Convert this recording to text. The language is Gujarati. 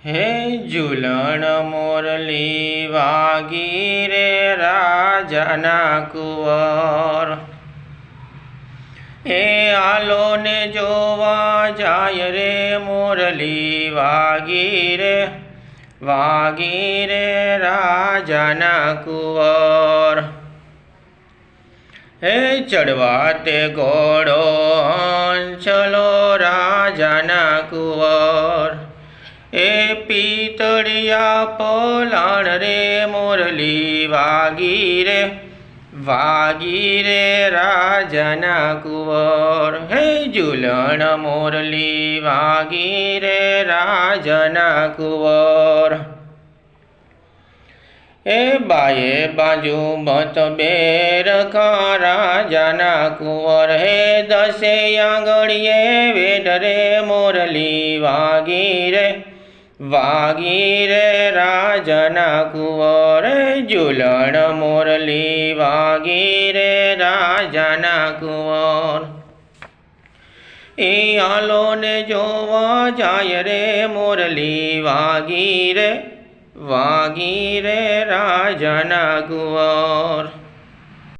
હે ઝૂલણ મોરલી વાગી રે રાજાના કુંવર, એ આલો ને જોવા જાય રે મોરલી વાગી રે રાજાના કુંવર. હે ચડવા તે ઘોડો ચલો રાજાના કુંવર, એ પિતળિયા પલાણ રે મોરલી વાગી રે રાજાના કુંવર. હે ઝૂલણ મોરલી વાગી રે રાજાના કુંવર. એ બાએ બાજુ મતબેર રાજાના કુંવર, હે દસે આંગળીએ વેઢ રે મોરલી વાગી રે રાજાના કુંવર. ઝૂલણ મોરલી વાગી રે રાજાના કુંવર, એ આલો ને જોવા જાય રે મોરલી વાગી રે રાજાના કુંવર.